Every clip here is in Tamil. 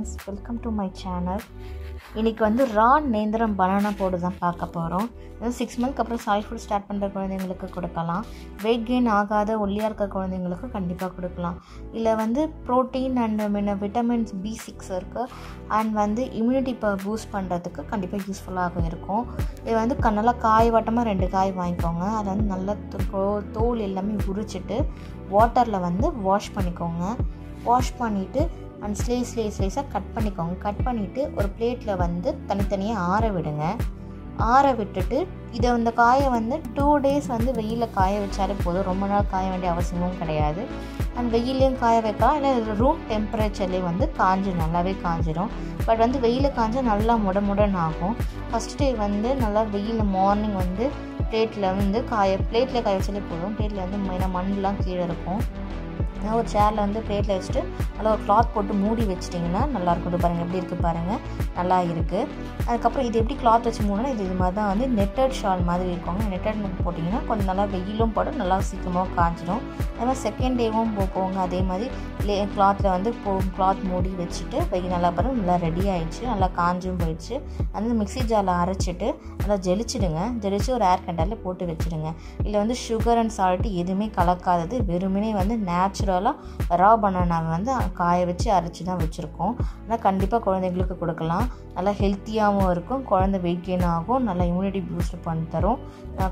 Friends, welcome to my channel. இன்றைக்கி வந்து ரா நேந்திரம் பனானா பவுடர் தான் பார்க்க போகிறோம். இது 6 மந்த்க்கு அப்புறம் சாலிட் ஃபுட் ஸ்டார்ட் பண்ணுற குழந்தைங்களுக்கு கொடுக்கலாம். வெயிட் கெயின் ஆகாத ஒல்லியாக இருக்க குழந்தைங்களுக்கு கண்டிப்பாக கொடுக்கலாம். இதில் வந்து ப்ரோட்டீன் அண்ட் விட்டமின்ஸ் B6 இருக்குது. அண்ட் வந்து இம்யூனிட்டி பூஸ்ட் பண்ணுறதுக்கு கண்டிப்பாக யூஸ்ஃபுல்லாக இருக்கும். இது வந்து நல்லா காய் வட்டமாக 2 காய் வாங்கிக்கோங்க. அதை வந்து நல்லா தோல் எல்லாமே உரிச்சிட்டு வாட்டரில் வந்து வாஷ் பண்ணிக்கோங்க. வாஷ் பண்ணிவிட்டு அண்ட் ஸ்லைஸாக கட் பண்ணிக்கோங்க. கட் பண்ணிவிட்டு ஒரு பிளேட்டில் வந்து தனித்தனியாக ஆற விடுங்க. ஆற விட்டுட்டு இந்த காயை வந்து 2 days வந்து வெயிலில் காய வச்சாலே போதும். ரொம்ப நாள் காய வேண்டிய அவசியமும் கிடையாது. அண்ட் வெயிலையும் காய வைக்கலாம், இல்லை ரூம் டெம்பரேச்சர்லேயே வந்து நல்லாவே காஞ்சிடும். பட் வந்து வெயிலில் காய்ஞ்சா நல்லா முடன்னு ஆகும். ஃபஸ்ட் டே வந்து நல்லா வெயிலில் மார்னிங் வந்து பிளேட்டில் காய வச்சாலே போதும். பிளேட்டில் வந்து மெயினாக மண்ணெலாம் கீழே இருக்கும். ஒரு சேரில் வந்து பிளேட்டில் வச்சுட்டு நல்லா ஒரு கிளாத் போட்டு மூடி வச்சிட்டிங்கன்னா நல்லாயிருக்கும். இது பாருங்கள் எப்படி இருக்குது பாருங்கள், நல்லா இருக்குது. அதுக்கப்புறம் இது எப்படி கிளாத் வச்சு மூடனா இது மாதிரி தான் வந்து நெட்டட் ஷால் மாதிரி இருக்குங்க. நெட்டட் போட்டிங்கன்னா கொஞ்சம் நல்லா வெயிலும் படும், நல்லா சீக்கிரமாக காய்ச்சிடும். அதே மாதிரி செகண்ட் டேவும் போங்க. அதே மாதிரி கிளாத்தில் வந்து கிளாத் மூடி வச்சுட்டு வெயில் நல்லா நல்லா ரெடி ஆகிடுச்சு, நல்லா காஞ்சும் போயிடுச்சு. அந்த மிக்ஸி ஜாரில் அரைச்சிட்டு நல்லா ஜெலிச்சு ஒரு ஏர் கண்டரில் போட்டு வச்சுடுங்க. இதில் வந்து சுகர் அண்ட் சால்ட்டு எதுவுமே கலக்காதது, வெறுமனே வந்து நேச்சுரலாக ரா பனானாவை வந்து காய வச்சு அரைச்சி தான் வச்சுருக்கோம். ஆனால் கண்டிப்பாக குழந்தைங்களுக்கு கொடுக்கலாம். நல்லா ஹெல்த்தியாகவும் இருக்கும், குழந்தை வெயிட் கெயின் ஆகும், நல்லா இம்யூனிட்டி பூஸ்ட் பண்ணி தரும்.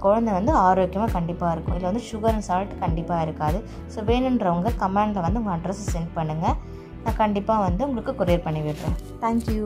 குழந்தை வந்து ஆரோக்கியமாக கண்டிப்பாக இருக்கும். இதில் வந்து சுகர் அண்ட் சால்ட் கண்டிப்பாக இருக்காது. ஸோ வேணுன்றவங்க கமெண்டில் வந்து உங்கள் அட்ரஸை சென்ட் பண்ணுங்கள். நான் கண்டிப்பாக வந்து உங்களுக்கு கொரியர் பண்ணி விடுறேன். தேங்க்யூ.